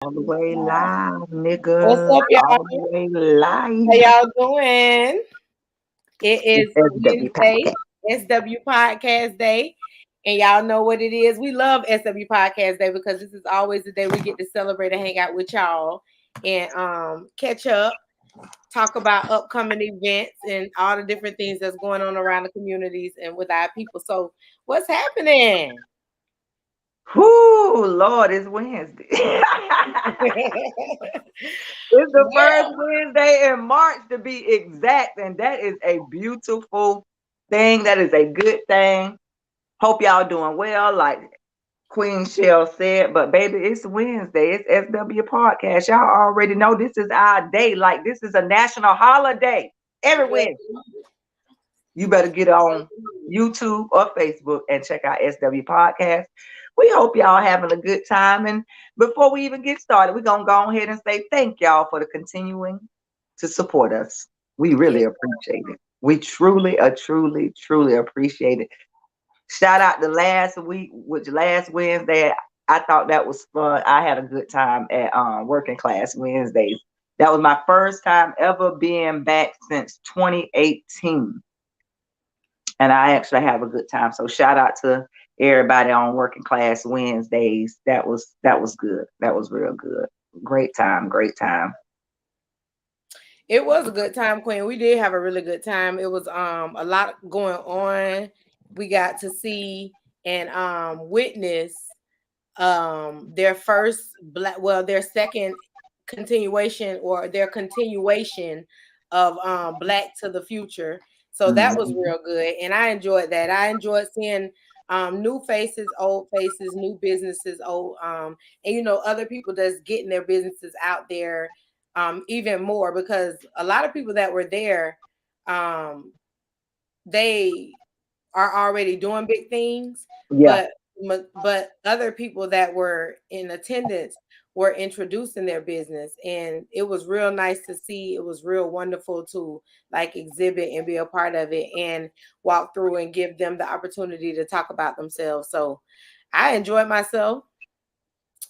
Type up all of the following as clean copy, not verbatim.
All the way live, What's nigga. up, y'all? All the way How live. y'all doing? It It's is SW Wednesday, Podcast. SW Podcast Day. And y'all know what it is. We love SW Podcast Day because this is always the day we get to celebrate and hang out with y'all and catch up, talk about upcoming events and all the different things that's going on around the communities and with our people. So, what's happening? Whoo, Lord, it's Wednesday. It's the first Yeah. Wednesday in March to be exact, and that is a beautiful thing. That is a good thing. Hope y'all doing well, like Queen Shell said. But baby, it's Wednesday. It's SW Podcast. Y'all already know this is our day. Like this is a national holiday every Wednesday. You better get on YouTube or Facebook and check out SW Podcast. We hope y'all having a good time. And before we even get started, we're gonna go ahead and say thank y'all for the continuing to support us. We Yeah. really appreciate it. We truly appreciate it. Shout out to last week, which last Wednesday, I thought that was fun. I had a good time at Working Class Wednesdays. That was my first time ever being back since 2018, and I actually have a good time. So shout out to everybody on Working Class Wednesdays. That was good. That was real good. Great time, great time. It was a good time, Queen. We did have a really good time. It was a lot going on. We got to see and witness their first their second continuation or their continuation of Black to the Future. So that was Mhm. real good. And I enjoyed that. I enjoyed seeing new faces, old faces, new businesses, old and other people that's getting their businesses out there even more because a lot of people that were there um they are already doing big things, Yeah, but other people that were in attendance were introducing their business, and it was real nice to see. It was real wonderful to like exhibit and be a part of it and walk through and give them the opportunity to talk about themselves. So I enjoyed myself.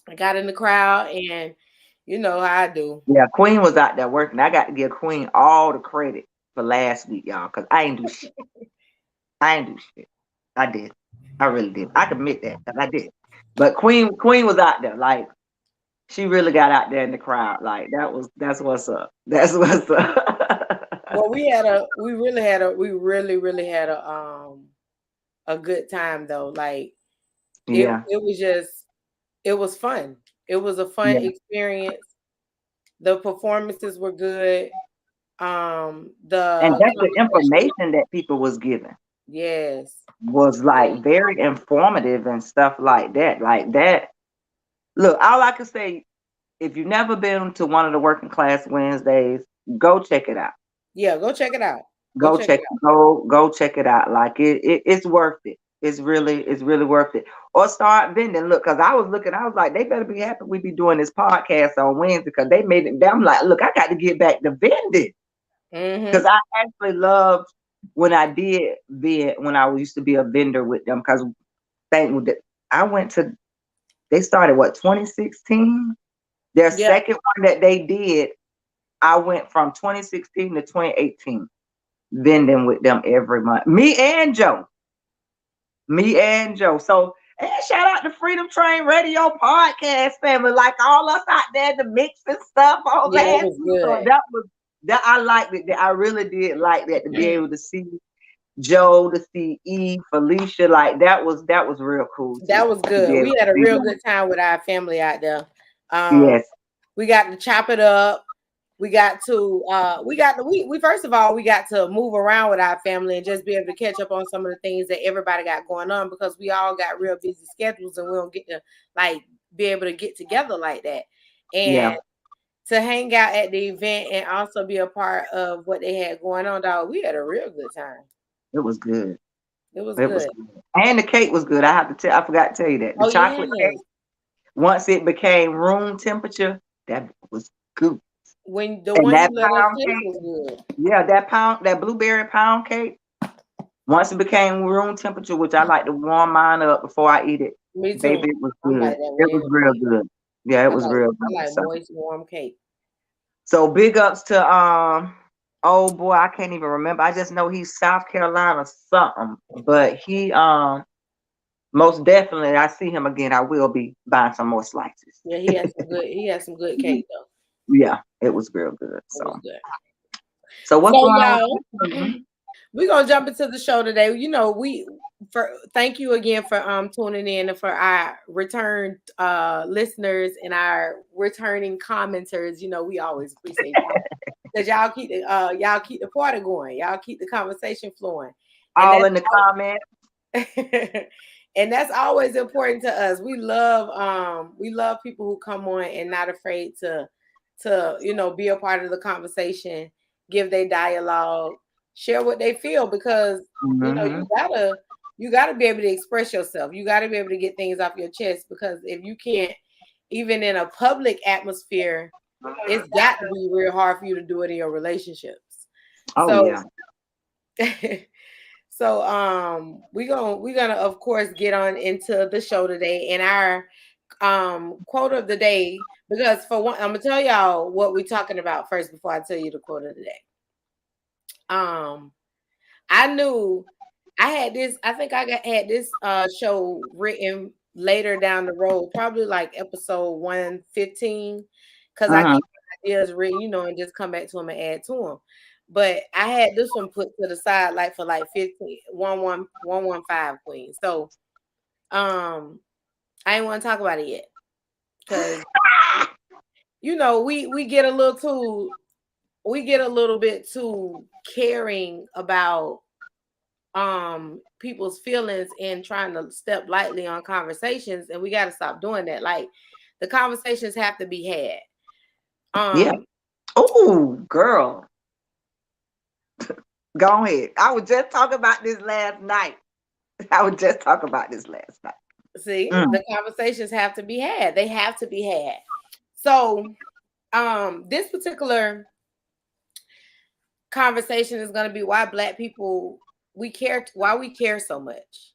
I got in the crowd, and you know how I do. yeah. Queen was out there working. I got to give Queen all the credit for last week, y'all, because I ain't do shit. I ain't do shit. I did. I really did. I can admit that 'cause I did. But Queen was out there. Like she really got out there in the crowd. Like that's what's up. That's what's up. Well, we really had a good time though. Like it Yeah, it was just it was fun. It was a fun yeah. experience. The performances were good. And The that's the conversation, information that people was given yes. was like very informative and stuff like that. Like that. Look, all I can say, if you've never been to one of the Working Class Wednesdays, go check it out. Yeah, go check it out. Go Go check it check go check it out. Like it's worth it. It's really worth it. Or start vending. Look, because I was looking, I was like, they better be happy we be doing this podcast on Wednesday because they made it. I'm like, look, I got to get back to vending out. because I actually loved when I did vend when I used to be a vendor with them because I went to they started what 2016. Their Yeah. second one that they did, I went from 2016 to 2018 vending with them every month. Me and Joe. So, and shout out to Freedom Train Radio Podcast family, like all us out there, the mix and stuff on Yeah, it last was week. So good. that was that I liked it. That I really did like that to be able to see Joe, to see Eve, Felicia, like that was real cool That too. was To be good. able We to had a see real them. good time with our family out there. Um, Yes. we got to chop it up. We first of all we got to move around with our family and just be able to catch up on some of the things that everybody got going on because we all got real busy schedules and we don't get to like be able to get together like that. And Yeah. to hang out at the event and also be a part of what they had going on, dog, we had a real good time. It was good. It was It was good. good. And the cake was good. I have to tell I forgot to tell you that. The Oh chocolate cake, yes. once it became room temperature, that was good. When the And one you that let us pound taste cake, was good. yeah, that blueberry pound cake, once it became room temperature, which I like to warm mine up before I eat it, Me baby, too. it was I'm good. like that with It was real anything. good. Yeah, it I was like real I good. like moist warm cake. So big ups to oh boy, I can't even remember. I just know he's South Carolina something, but he most definitely I see him again. I will be buying some more slices. Yeah, he has some good cake though. Yeah, it was real good. It was good. So what's So going on y'all, with you? we're gonna jump into the show today. Thank you again for tuning in and for our return listeners and our returning commenters. We always appreciate y'all because y'all keep the party going, y'all keep the conversation flowing, and All that's in the comments. and that's always important to us. We love people who come on and not afraid to be a part of the conversation, give their dialogue, share what they feel, because Mm-hmm. you gotta be able to express yourself. You gotta be able to get things off your chest, because if you can't, even in a public atmosphere, it's got to be real hard for you to do it in your relationships. Oh So yeah. So we're gonna of course get on into the show today, and our quote of the day, because for one, I'm gonna tell y'all what we're talking about first before I tell you the quote of the day. I knew I had this, I think had this show written later down the road, probably like episode 115, because I Uh-huh. keep my ideas written, and just come back to them and add to them. But I had this one put to the side like for like 115 Queen. So I ain't want to talk about it yet, because we get a little bit too caring about people's feelings and trying to step lightly on conversations, and we got to stop doing that. Like, the conversations have to be had. Yeah. Oh, girl. Go ahead. I was just talking about this last night. See, the conversations have to be had. They have to be had. So this particular conversation is going to be why Black people why we care so much.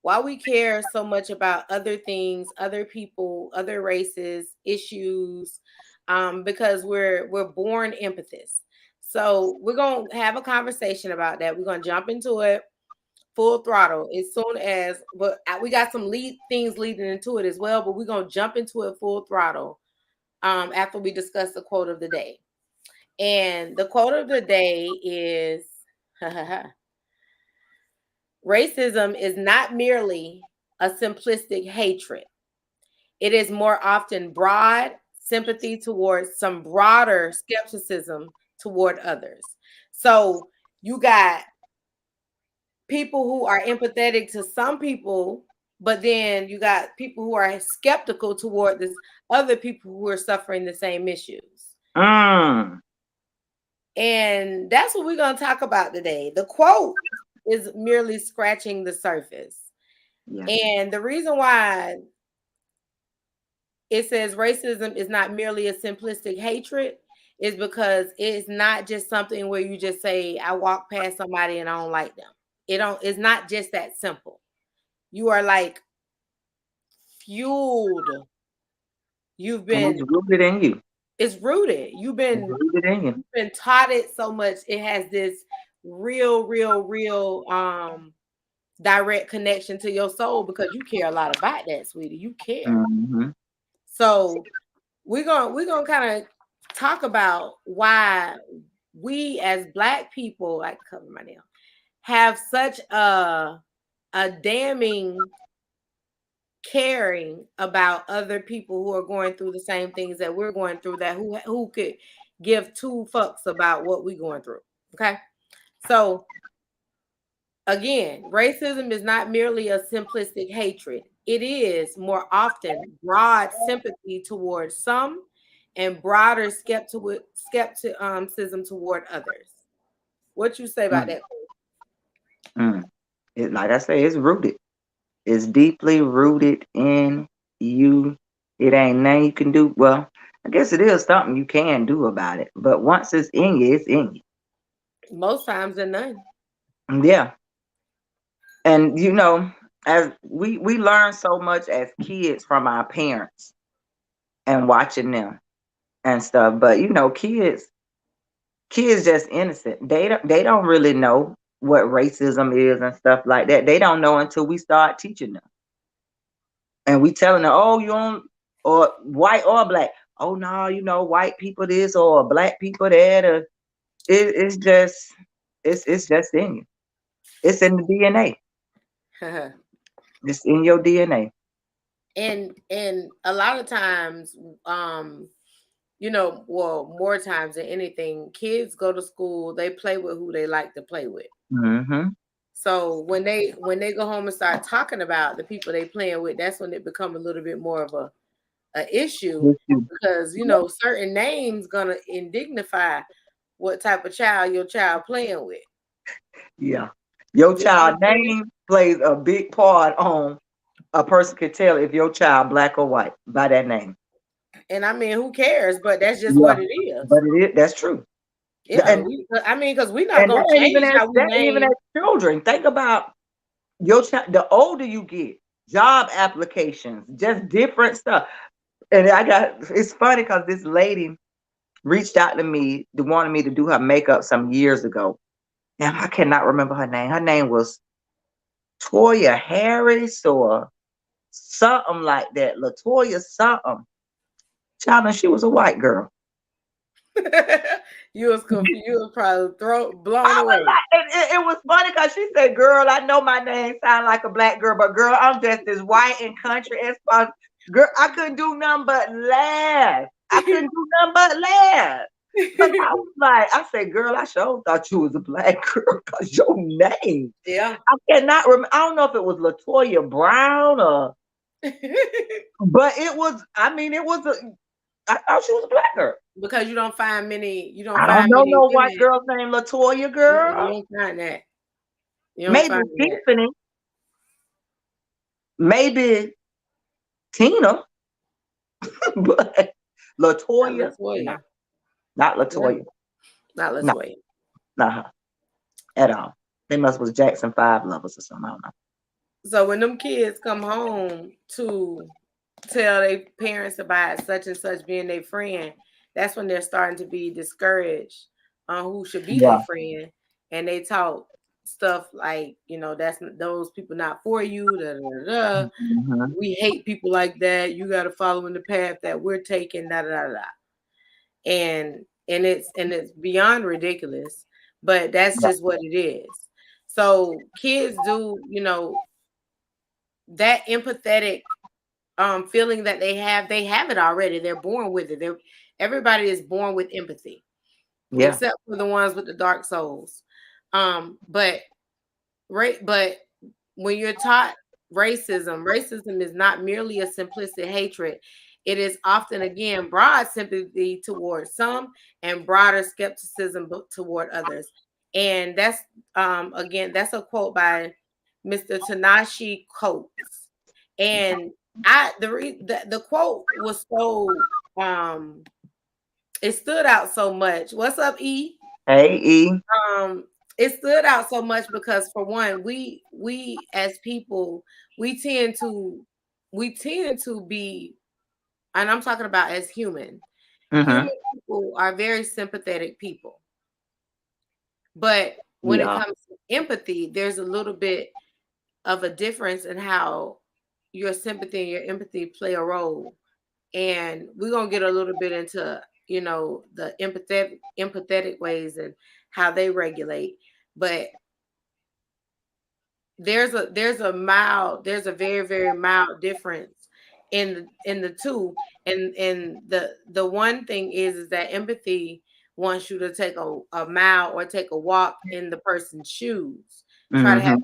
Why we care so much about other things, other people, other races, issues, because we're born empathists. So we're gonna have a conversation about that. We're gonna jump into it full throttle as soon as, but we got some things leading into it as well. But we're gonna jump into it full throttle after we discuss the quote of the day. And the quote of the day is racism is not merely a simplistic hatred. It is more often broad sympathy towards some broader skepticism toward others. So you got people who are empathetic to some people, but then you got people who are skeptical toward this other people who are suffering the same issues. And that's what we're going to talk about today. The quote is merely scratching the surface. Yeah. And the reason why it says racism is not merely a simplistic hatred is because it's not just something where you just say, I walk past somebody and I don't like them. It's not just that simple. You are like fueled. It's rooted in you. It's rooted. You've been taught it so much. It has this real direct connection to your soul, because you care a lot about that, sweetie. You care. Mm-hmm. So we're gonna kind of talk about why we as Black people, I cover my nail, have such a damning caring about other people who are going through the same things that we're going through, that who could give two fucks about what we're going through. Okay. So again, racism is not merely a simplistic hatred. It is more often broad sympathy towards some and broader skepticism toward others. What you say about that? Like I say, it's rooted. It's deeply rooted in you. It ain't nothing you can do. Well, I guess it is something you can do about it. But once it's in you, it's in you. Most times than none. Yeah. And as we learn so much as kids from our parents. and watching them and stuff. But you know, kids just innocent. They don't really know what racism is and stuff like that. They don't know until we start teaching them. And we telling them, oh, you don't, or white or black. Oh no, you know, white people this or black people that. Or it's just it's just in you. It's in the DNA. It's in your DNA. And a lot of times, you know, well, more times than anything, kids go to school, they play with who they like to play with. Mm-hmm. So when they go home and start talking about the people they playing with, that's when it become a little bit more of a issue, because you know certain names gonna indignify what type of child your child playing with. Yeah. Your You know what child I'm saying? name plays a big part on a person can tell if your child black or white by that name. And I mean, who cares? But that's just Yeah. what it is. But that's true. Yeah, And I mean, because we're not and gonna that ain't even change as how we that ain't even name. as children. Think about your child. The older you get, job applications, just different stuff. And it's funny because this lady reached out to me, wanted me to do her makeup some years ago. And I cannot remember her name. Her name was Toya Harris or something like that. Latoya something. Child, and she was a white girl. You was confused. You was probably blown I was away. like, it was funny because she said, "Girl, I know my name sound like a black girl, but girl, I'm just as white and country as possible." Girl, I couldn't do nothing but laugh. I couldn't do nothing but laugh. Cause I was like, I said, "Girl, I sure thought you was a black girl because your name." Yeah. I cannot remember. I don't know if it was Latoya Brown or, but it was. I mean, it was a. I thought she was a black girl. Because you don't find many. You don't I don't find know many no white women. girl named Latoya, You girl. don't find that. You don't Maybe find that. Tiffany. Maybe Tina, but Not Latoya, no, Latoya. not No, Latoya, not no, Latoya. not her at all. They must was Jackson 5 lovers or something. I don't know. So when them kids come home to tell their parents about such and such being their friend, that's when they're starting to be discouraged on who should be their Yeah. friend, and they talk stuff like, you know, that's those people not for you. Da, da, da, da. Mm-hmm. We hate people like that. You got to follow in the path that we're taking. Da da da da. And it's beyond ridiculous, but that's Yeah. just what it is. So kids do, you know, that empathetic feeling that they have it already. They're born with it. Everybody is born with empathy, Yeah. except for the ones with the dark souls. But but when you're taught racism is not merely a simplistic hatred. It is often, again, broad sympathy toward some and broader skepticism toward others. And that's again, that's a quote by Mr. Tanashi Coates. And the quote was so it stood out so much. What's up, E? Hey, E. It stood out so much because, for one, we as people, we tend to be, and I'm talking about as human Mm-hmm. people are very sympathetic people. But when it Yeah. comes to empathy, there's a little bit of a difference in how your sympathy and your empathy play a role. And we're gonna get a little bit into, you know, the empathetic ways and how they regulate. But there's a very, very mild difference in the two. And the one thing is that empathy wants you to take a mile or take a walk in the person's shoes, try to have Mm-hmm.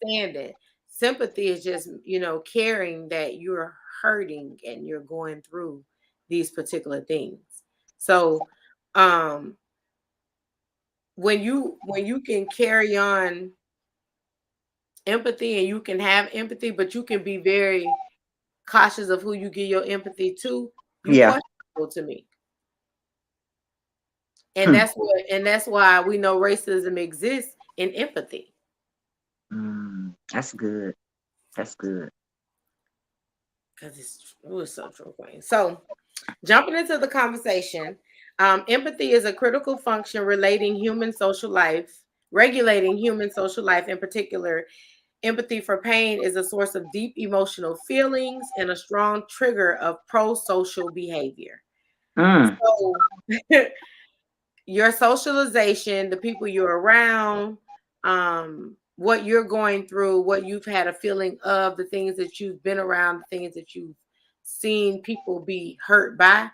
an understanding. Sympathy is just, you know, caring that you're hurting and you're going through these particular things. So when you can carry on empathy and you can have empathy, but you can be very cautious of who you give your empathy to, you Yeah. questionable to me. Hmm. And that's why we know racism exists in empathy. That's good. That's good. Because it was so true, Queen. So Jumping into the conversation, empathy is a critical function regulating human social life. In particular, empathy for pain is a source of deep emotional feelings and a strong trigger of pro-social behavior. So your socialization, the people you're around, what you're going through, what you've had a feeling of, the things that you've been around, the things that you've seen people be hurt by,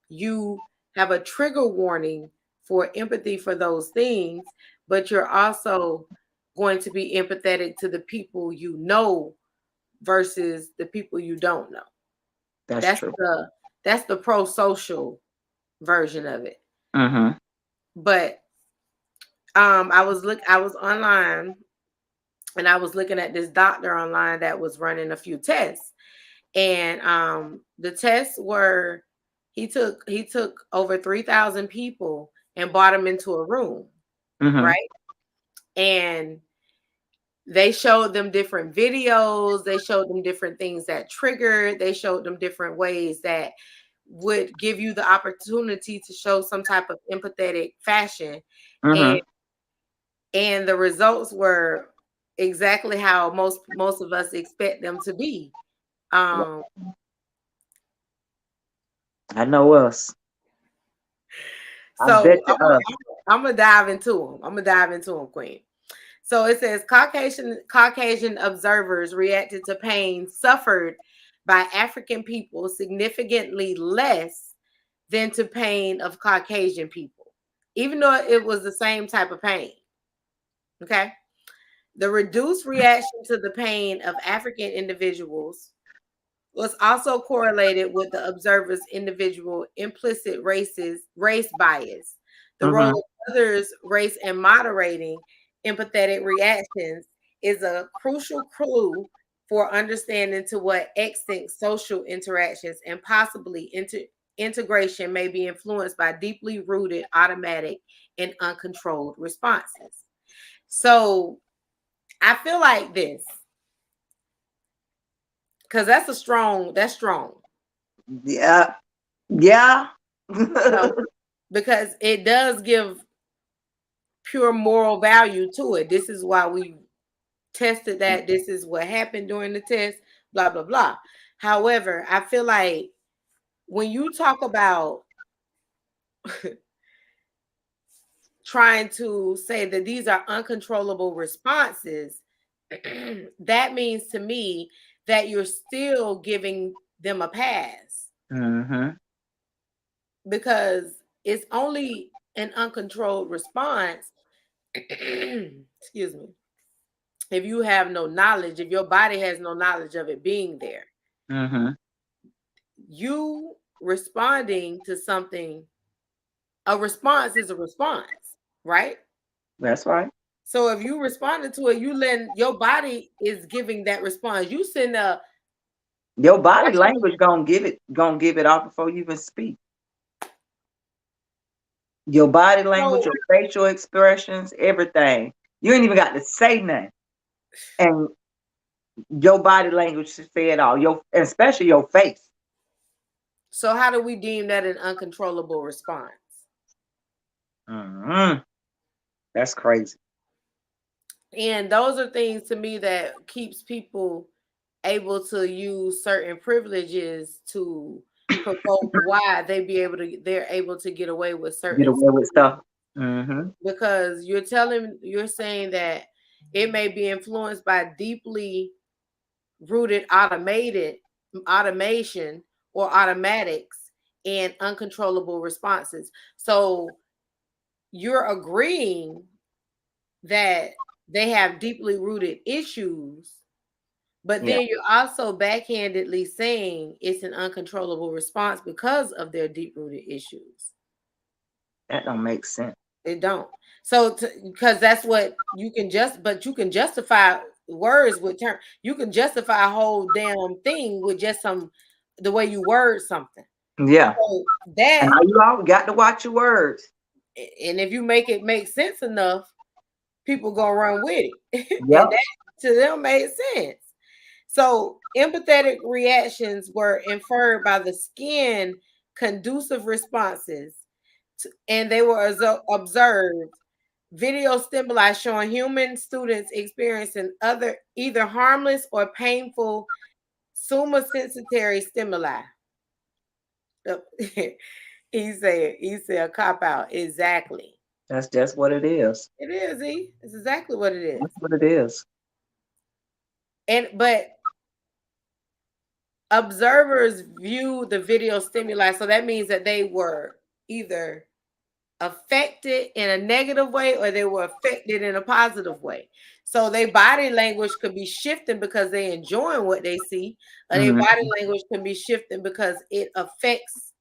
you have a trigger warning for empathy for those things, but you're also going to be empathetic to the people you know versus the people you don't know. That's true. That's the pro-social version of it. But I was online and I was looking at this doctor online that was running a few tests. And the tests were he took over 3,000 people and brought them into a room, right? And they showed them different videos, they showed them different things that triggered, they showed them different ways that would give you the opportunity to show some type of empathetic fashion. And the results were exactly how most of us expect them to be. I know us. So I'm gonna dive into them, Queen. So it says Caucasian observers reacted to pain suffered by African people significantly less than to pain of Caucasian people, even though it was the same type of pain. Okay. The reduced reaction to the pain of African individuals was also correlated with the observer's individual implicit race bias. The role of others' race in moderating empathetic reactions is a crucial clue for understanding to what extent social interactions and possibly integration may be influenced by deeply rooted, automatic, and uncontrolled responses. So I feel like this, because that's strong. Yeah. Because it does give pure moral value to it. This is why we tested that. This is what happened during the test, blah, blah, blah. However, I feel like when you talk about trying to say that these are uncontrollable responses, that means to me that you're still giving them a pass. Because it's only an uncontrolled response, excuse me, if you have no knowledge, if your body has no knowledge of it being there. You responding to something, a response is a response, right? That's right. So if you responded to it, your body is giving that response. You send your body language gonna give it off before you even speak. Your body language, your facial expressions, everything. You ain't even got to say nothing. And your body language should say it all, especially your face. So how do we deem that an uncontrollable response? That's crazy. And those are things to me that keeps people able to use certain privileges to provoke why they're able to get away with certain stuff. Because you're saying that it may be influenced by deeply rooted automation or automatics and uncontrollable responses. So you're agreeing that they have deeply rooted issues, but then you're also backhandedly saying it's an uncontrollable response because of their deep-rooted issues. That don't make sense. It don't. So because that's what you can justify words with term. You can justify a whole damn thing with just the way you word something. Yeah. So that and you always got to watch your words. And if you make it make sense enough, people gonna run with it. Yep. And that to them made sense. So empathetic reactions were inferred by the skin conducive responses, and they were observed video stimuli showing human students experiencing either harmless or painful somatosensory stimuli. He said cop out. Exactly. That's just what it is. It is, It's exactly what it is. That's what it is. But observers view the video stimuli, so that means that they were either affected in a negative way or they were affected in a positive way. So their body language could be shifting because they enjoying what they see, or their body language can be shifting because it affects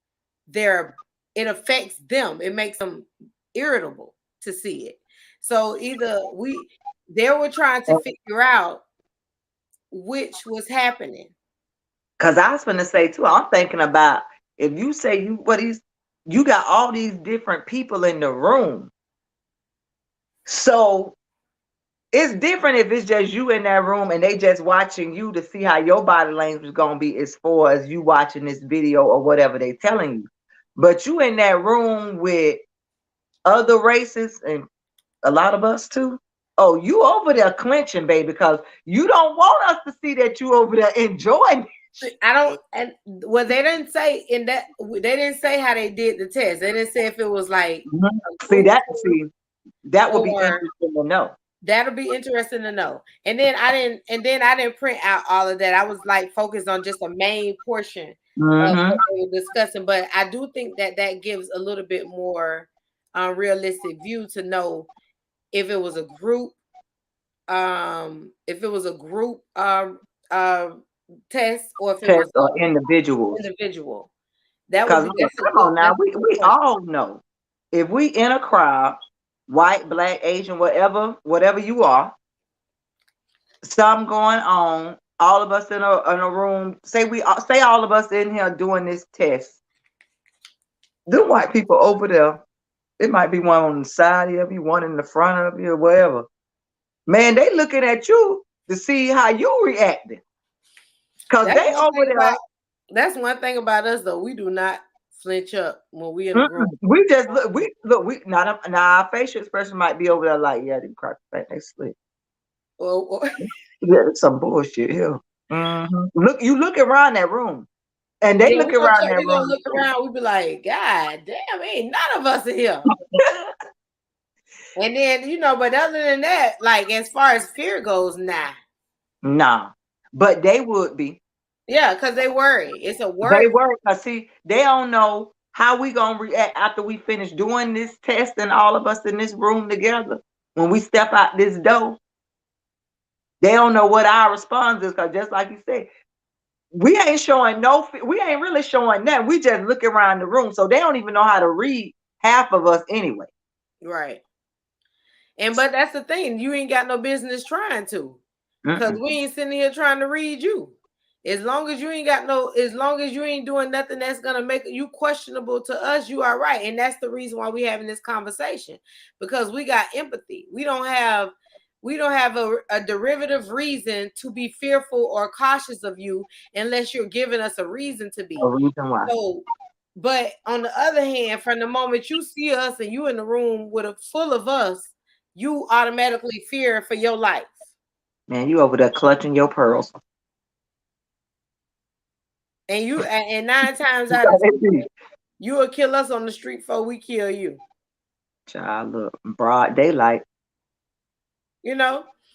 them. It makes them irritable to see it. So they were trying to figure out which was happening. Because I was going to say too, I'm thinking about if you say you got all these different people in the room. So it's different if it's just you in that room and they just watching you to see how your body language is going to be as far as you watching this video or whatever they telling you. But you in that room with other races and a lot of us too. Oh, you over there clenching, baby, because you don't want us to see that you over there enjoying. They didn't say they didn't say how they did the test. They didn't say if it was like that would be interesting to know. That'll be interesting to know. And then I didn't print out all of that. I was like focused on just a main portion of what we were discussing. But I do think that gives a little bit more realistic view to know if it was a group, test or if it was individual. That would be come on now. We all know if we in a crowd, white, black, Asian, whatever you are, something going on, all of us in a room, say all of us in here doing this test. The white people over there, it might be one on the side of you, one in the front of you, or whatever. Man, they looking at you to see how you reacting. Because they over there. That's one thing about us, though. We do not flinch up when we in the room. We just look. Now our facial expression might be over there like, yeah, they crack back, they slip. Yeah, it's some bullshit here. Look, you look around that room, and they look around that room. Gonna look around. We be like, God damn, ain't none of us in here. And then but other than that, like as far as fear goes, nah. But they would be. Yeah, because they worry. It's a worry. They worry because see, they don't know how we gonna react after we finish doing this test and all of us in this room together. When we step out this door, they don't know what our response is because just like you said, we ain't really showing that. We just look around the room, so they don't even know how to read half of us anyway. Right. But that's the thing, you ain't got no business trying to, because we ain't sitting here trying to read you. As long as you ain't doing nothing that's gonna make you questionable to us, you are right. And that's the reason why we having this conversation, because we got empathy. We don't have a derivative reason to be fearful or cautious of you unless you're giving us a reason to be. A reason why. So, but on the other hand, from the moment you see us and you in the room full of us, you automatically fear for your life. Man, you over there clutching your pearls. And 9 times out of 10, you will kill us on the street before we kill you. Child, look, broad daylight.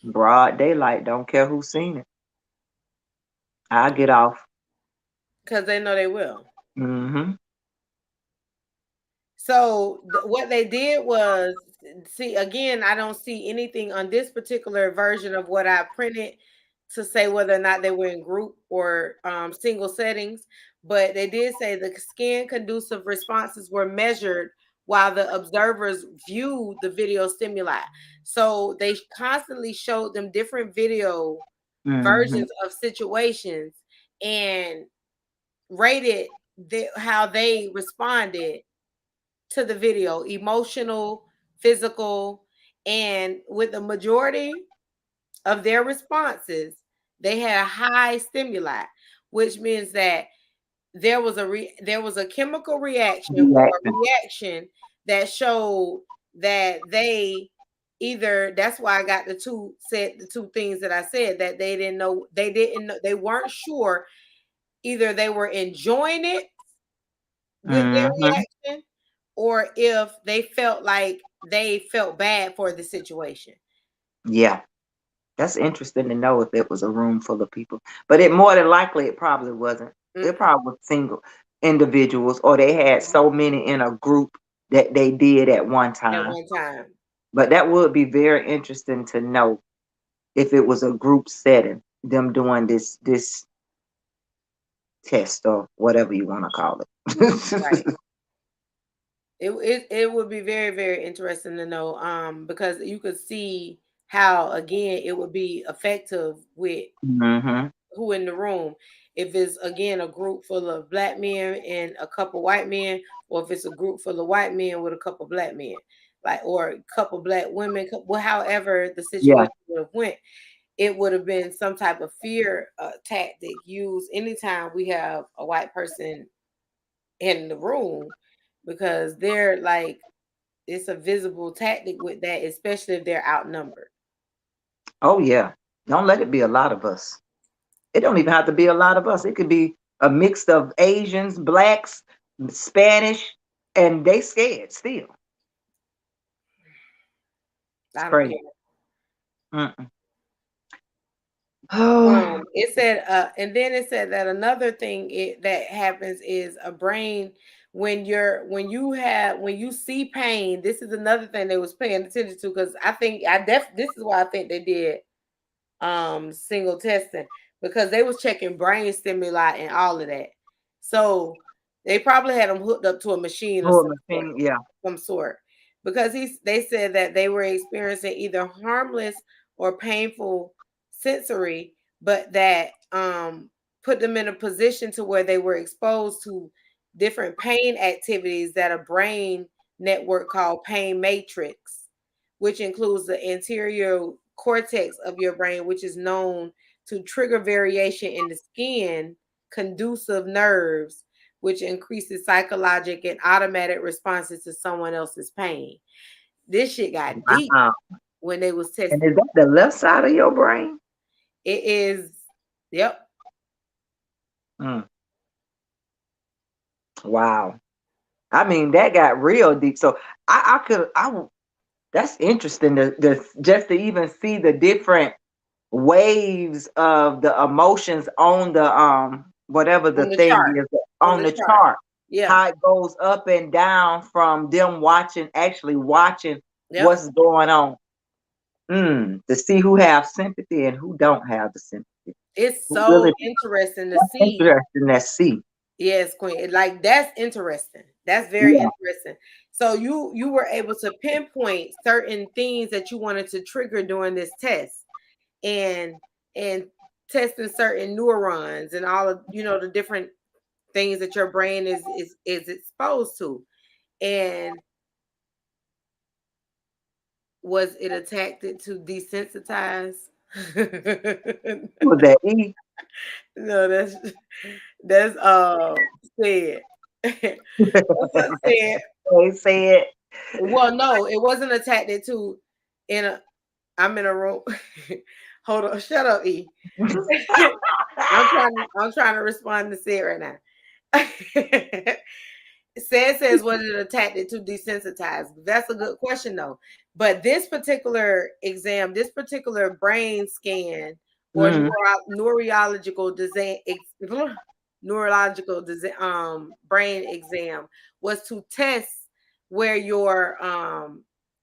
Broad daylight. Don't care who's seen it. I'll get off. Because they know they will. So what they did was, see, again, I don't see anything on this particular version of what I printed to say whether or not they were in group or single settings, but they did say the skin conducive responses were measured while the observers viewed the video stimuli. So they constantly showed them different video versions of situations and rated how they responded to the video, emotional, physical, and with the majority of their responses, they had high stimuli, which means that there was a chemical reaction or a Reaction. reaction that showed that they either, that's why I got the two things that I said, that they didn't know, they weren't sure, either they were enjoying it with their Mm-hmm. reaction, or if they felt like they felt bad for the situation. Yeah. That's interesting to know if it was a room full of people. But it more than likely it probably wasn't. It Mm, probably was single individuals, or they had so many in a group that they did at one at time. one time. But that would be very interesting to know if it was a group setting, them doing this test or whatever you want to call Right. it. It would be very, very interesting to know, because you could see how, again, it would be effective with Hmm. who in the room. If it's, again, a group full of black men and a couple white men, or if it's a group full of white men with a couple black men, like, or a couple black women, well, however the Yeah. situation would have went, it would have been some type of fear tactic used anytime we have a white person in the room, because they're like, it's a visible tactic with that, especially if they're outnumbered. Oh yeah. Don't let it be a lot of us. It don't even have to be a lot of us. It could be a mix of Asians, blacks, Spanish, and they scared still. It's I don't crazy. care. Mm-mm. Oh, It said, and then it said that another thing that happens is a brain, when you see pain. This is another thing they was paying attention to, because this is why I think they did single testing, because they was checking brain stimuli and all of that. So they probably had them hooked up to a machine or oh, something, machine, yeah. some sort, because they said that they were experiencing either harmless or painful sensory, but that put them in a position to where they were exposed to different pain activities that a brain network called pain matrix, which includes the anterior cortex of your brain, which is known to trigger variation in the skin conducive nerves, which increases psychologic and automatic responses to someone else's pain. This shit got deep Wow. when they was And testing. is that the left side of your brain? It is, yep. Mm, wow. I mean, that got real deep. So that's interesting to just to even see the different waves of the emotions on the whatever the On the thing chart. is On on the the chart. chart, Yeah. how it goes up and down from them actually watching Yep. what's going on. To see who have sympathy and who don't have the sympathy. It's Who so really interesting to that's see. interesting to see. Yes, Queen. Like, that's interesting. That's very Yeah. interesting. So you were able to pinpoint certain things that you wanted to trigger during this test, and and testing certain neurons and all of, the different things that your brain is exposed to. And was it a tactic to desensitize? Who was that? E? No, that's said. What's up, said? They said. Well, no, it wasn't a tactic to in a I'm in a room. Hold on, shut up, E. I'm trying to respond to Sid right now. Says, was it a tactic to desensitize? That's a good question though. But this particular exam, this particular brain scan or Mhm. neurological brain exam was to test where your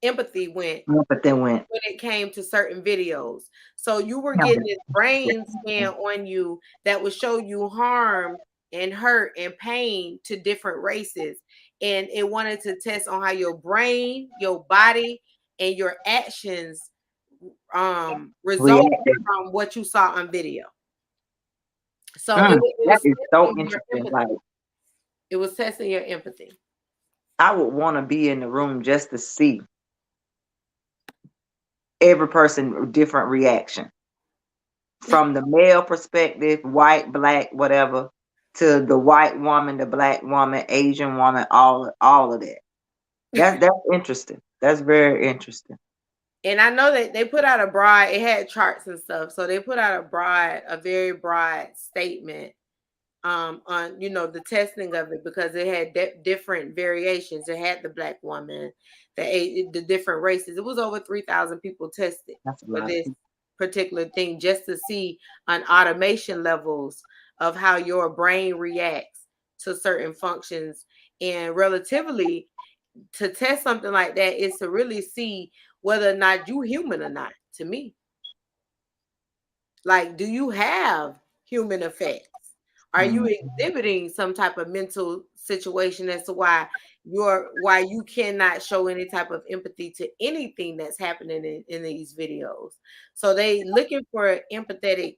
empathy went Yeah, but then went. when it came to certain videos. So you were Yeah, getting this brain scan on you that would show you harm and hurt and pain to different races. And it wanted to test on how your brain, your body, and your actions resulted reacted. from what you saw on video. So it That was is so testing your interesting. Like, empathy. It was testing your empathy. I would want to be in the room just to see every person different reaction from the male perspective, white, black, whatever, to the white woman, the black woman, Asian woman, all of that. That's interesting. That's very interesting. And I know that they put out a broad, it had charts and stuff. So they put out a very broad statement on, you know, the testing of it, because it had different variations. It had the black woman, the different races. It was over 3,000 people tested for this particular thing, just to see on automation levels of how your brain reacts to certain functions. And relatively, to test something like that is to really see whether or not you human or not, to me. Like, do you have human effects? Are you exhibiting some type of mental situation as to why you cannot show any type of empathy to anything that's happening in these videos? So they looking for empathetic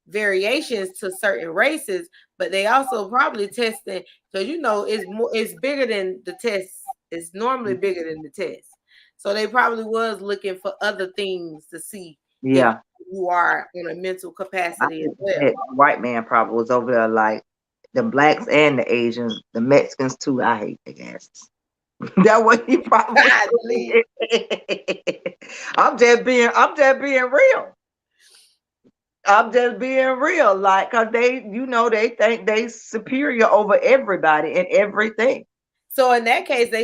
variations to certain races, but they also probably testing, because you know it's bigger than the test. It's normally bigger than the test. So they probably was looking for other things to see if you are in a mental capacity as well. The white man probably was over there like the blacks and the Asians, the Mexicans too. I hate the asses. That what he probably. I'm just being real. I'm just being real, like, cause they, you know, they think they superior over everybody and everything. So in that case, they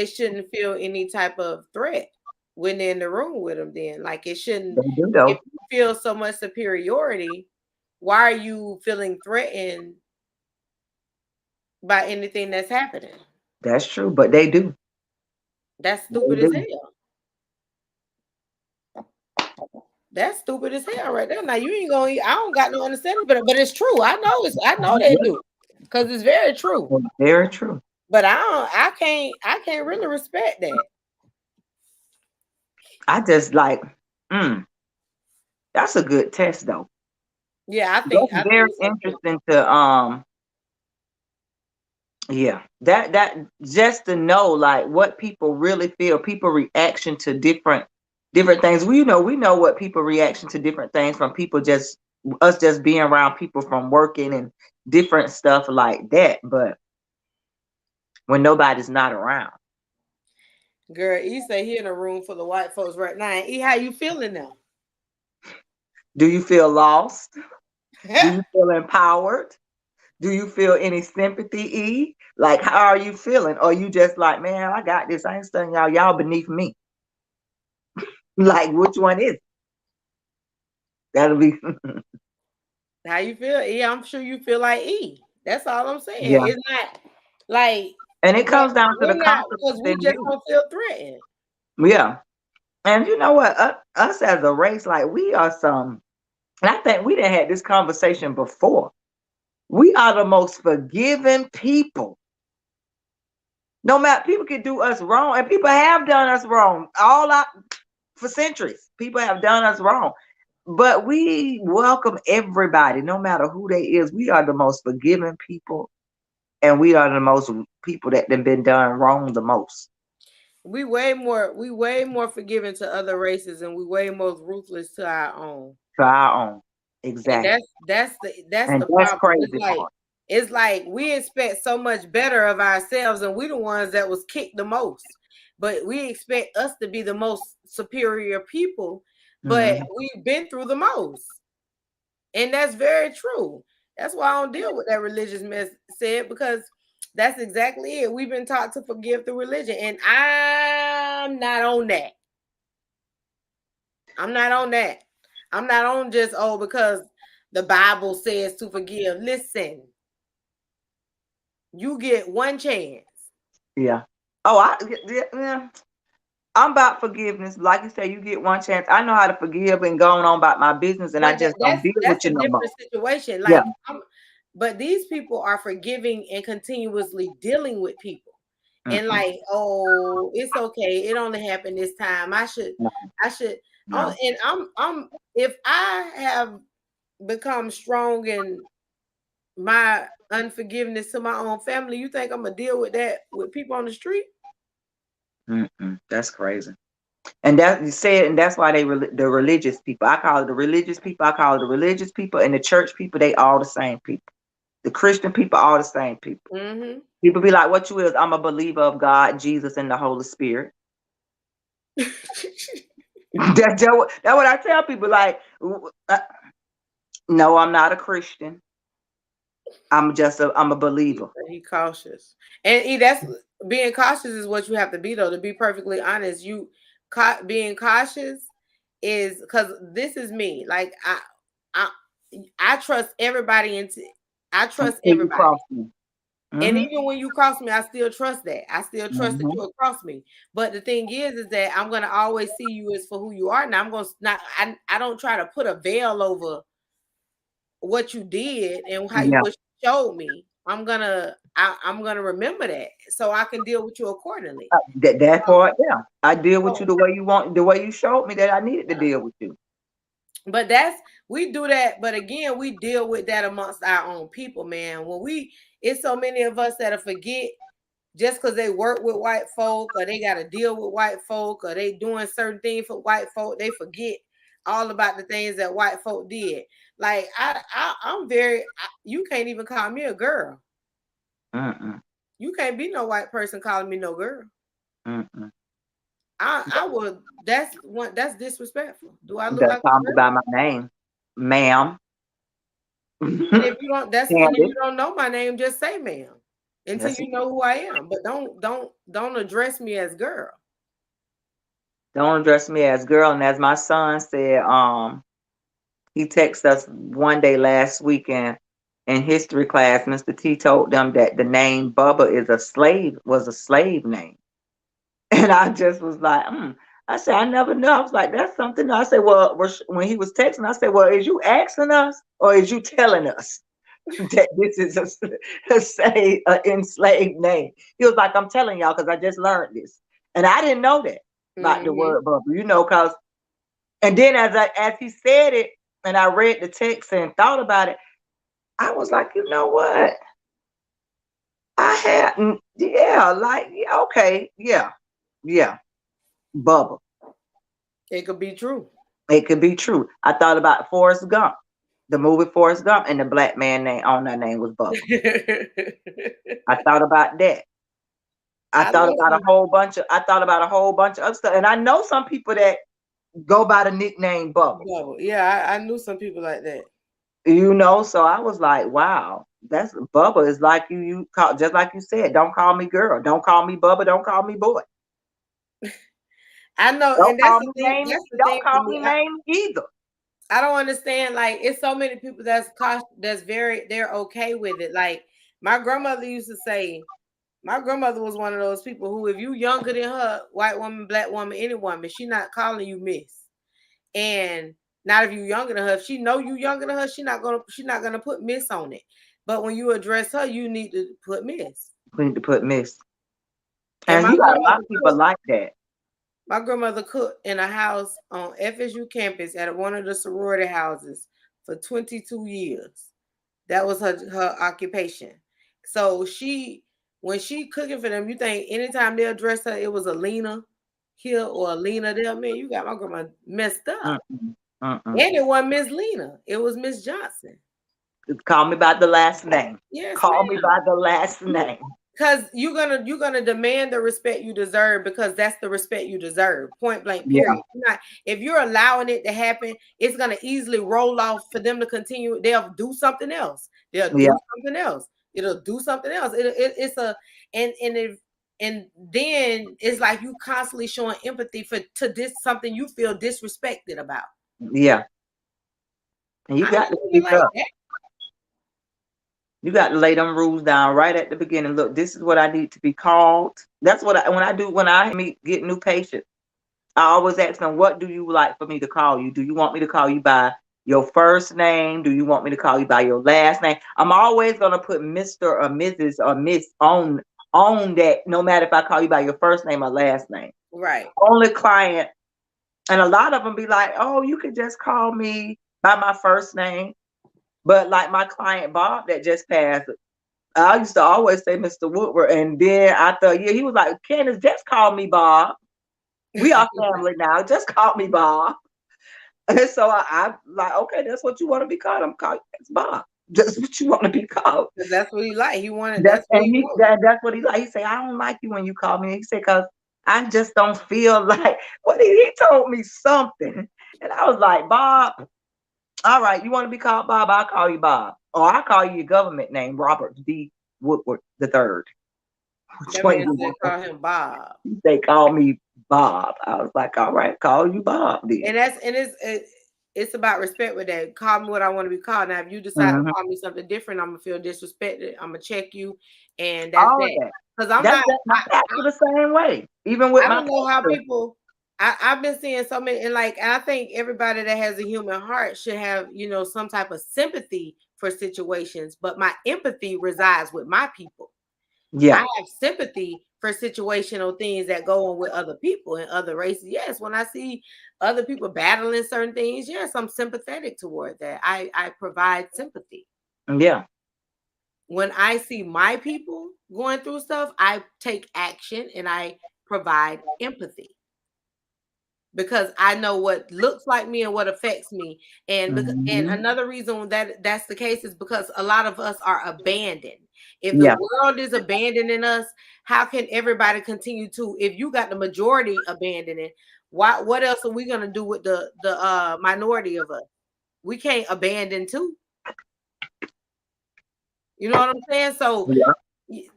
shouldn't feel any type of threat when they're in the room with them. Then, like, it shouldn't. If you feel so much superiority, why are you feeling threatened by anything that's happening? That's true, but they do. That's stupid as hell. That's stupid as hell right there. Now you ain't gonna. I don't got no understanding, but it's true. I know they do, because it's very true. Very true. But I can't really respect that. I just like, that's a good test though. Yeah, I think that's very interesting to yeah, that just to know like what people really feel, people reaction to different things. We know what people reaction to different things from people, just us just being around people from working and different stuff like that. But when nobody's not around. Girl, E say he in a room full of white folks right now. E, how you feeling now? Do you feel lost? Do you feel empowered? Do you feel any sympathy, E? Like, how are you feeling? Or you just like, man, I got this. I ain't studying y'all. Y'all beneath me. Like, which one is it? That'll be. How you feel? E, I'm sure you feel like E. That's all I'm saying. Yeah. It's not like. And it comes down to the because we just don't feel threatened. Yeah. And you know what? Us as a race, like, we are some. And I think we didn't have this conversation before. We are the most forgiving people. No matter, people can do us wrong, and people have done us wrong for centuries. People have done us wrong, but we welcome everybody, no matter who they is. We are the most forgiving people, and we are the most people that have been done wrong the most. We way more forgiving to other races, and we way more ruthless to our own. To our own, exactly. And that's the problem. Crazy it's like we expect so much better of ourselves, and we the ones that was kicked the most. But we expect us to be the most superior people, but we've been through the most. And that's very true. That's why I don't deal with that religious mess said, because that's exactly it. We've been taught to forgive through religion, and I'm not on that. I'm not on that. I'm not on just, because the Bible says to forgive. Listen, you get one chance. Yeah. Oh, I'm about forgiveness. Like you say, you get one chance. I know how to forgive and go on about my business, and I just don't deal with you no more. That's a different situation. Like, but these people are forgiving and continuously dealing with people. And like, it's okay. It only happened this time. I should. No. And I'm if I have become strong in my unforgiveness to my own family, you think I'm gonna deal with that with people on the street? That's crazy. And that you said, and that's why the religious people. I call it the religious people. I call it the religious people, and the church people. They all the same people. The Christian people, all the same people. Mm-hmm. People be like, "What you is?" I'm a believer of God, Jesus, and the Holy Spirit. That's what I tell people. Like, no, I'm not a Christian. I'm a believer. He cautious, and that's being cautious is what you have to be though. To be perfectly honest, being cautious is because this is me. Like I trust everybody I trust Until you everybody. cross me. And Mm-hmm. even when you cross me, I still trust that. I still trust that Mm-hmm. you'll cross me. But the thing is that I'm gonna always see you as for who you are. Now I'm gonna not. I don't try to put a veil over what you did and Yeah. what you showed me. I'm gonna remember that so I can deal with you accordingly. That part, yeah. I deal with you So, the way you want, the way you showed me that I needed to deal with you. but we do that, but again, we deal with that amongst our own people, man. It's so many of us that forget just because they work with white folk or they got to deal with white folk or they doing certain things for white folk, they forget all about the things that white folk did. Like you can't even call me a girl. Mm-mm. You can't be no white person calling me no girl. Mm-mm. I would. That's disrespectful. Do I You look better like call a me girl? by my name, ma'am. And if you don't, and if Candy. you don't know my name, just say ma'am until Yes. you know who I am. But don't address me as girl. Don't address me as girl. And as my son said, he texted us one day last weekend in history class. Mr. T told them that the name Bubba was a slave name. And I just was like, I said, I never knew. I was like, that's something. I said, well, when he was texting, I said, well, is you asking us or is you telling us that this is a enslaved name? He was like, I'm telling y'all because I just learned this. And I didn't know that about the word Bubba, because, and then as he said it, and I read the text and thought about it, I was like, you know what? I hadn't, yeah, like, okay, yeah, Bubba. It could be true. It could be true. I thought about Forrest Gump, the movie Forrest Gump, and the black man name on that name was Bubba. I thought about that. I thought about a whole bunch of other stuff. And I know some people that go by the nickname Bubba. Yeah, I knew some people like that. So I was like, wow, that's Bubba is like you call, just like you said, don't call me girl, don't call me Bubba, don't call me boy. I know, Don't and that's call the me thing. name. That's the Don't thing call for me me. name either. I don't understand. Like, it's so many people they're okay with it. Like, my grandmother used to say, my grandmother was one of those people who, if you younger than her, white woman, black woman, any woman, she not calling you miss. And not if you younger than her. If she know you younger than her, she not gonna put miss on it. But when you address her, you need to put miss. We need to put miss. And And you got a lot of people like that. My grandmother cooked in a house on FSU campus at one of the sorority houses for 22 years. That was her occupation. So when she cooking for them, you think anytime they address her, it was a Lena here or a Lena there. Man, you got my grandma messed up. And it wasn't Miss Lena. It was Miss Johnson. Call me by the last name. Yes, Call me by the last name. Because you're gonna demand the respect you deserve, because that's the respect you deserve. Point blank. Period. Yeah. If you're allowing it to happen, it's gonna easily roll off for them to continue. They'll do something else. It'll do something else. And then it's like you constantly showing empathy to this something you feel disrespected about. Yeah. And you got to speak up. You got to lay them rules down right at the beginning. Look, this is what I need to be called. That's what when I get new patients, I always ask them, what do you like for me to call you? Do you want me to call you by your first name? Do you want me to call you by your last name? I'm always going to put Mr. or Mrs. or Miss on that, no matter if I call you by your first name or last name. Right. Only client. And a lot of them be like, oh, you can just call me by my first name. But like my client Bob that just passed, I used to always say Mr. Woodward. And then after a year, he was like, Candace, just call me Bob. We are family now. Just call me Bob. And so I'm like, okay, that's what you want to be called. I'm calling you Bob. That's what you want to be called. 'Cause that's what he like. He wanted. That's That's what he wanted. that's what he like. He say, I don't like you when you call me. He said, cause I just don't feel like what he told me something. And I was like, Bob, all right, you want to be called Bob? I'll call you Bob. Or I'll call you your government name, Robert D. Woodward the third. Which That one man you said, want? call him Bob. They call me Bob. I was like, all right, call you Bob then. And it's about respect with that. Call me what I want to be called. Now, if you decide to call me something different, I'm gonna feel disrespected. I'm gonna check you, and that's All of that. that. Because I'm That's not. that. My pastor the same way. Even with I my don't know how pastor. people. I've been seeing so many, and like, and I think everybody that has a human heart should have, some type of sympathy for situations. But my empathy resides with my people. I Yeah. have sympathy for situational things that go on with other people and other races. Yes, when I see other people battling certain things, yes, I'm sympathetic toward that. I provide sympathy. Yeah. When I see my people going through stuff, I take action and I provide empathy because I know what looks like me and what affects me. And Mhm. another reason that that's the case is because a lot of us are abandoned. If the Yeah. world is abandoning us, how can everybody continue to? If you got the majority abandoning, what else are we gonna do with the minority of us? We can't abandon too. You know what I'm saying? So Yeah.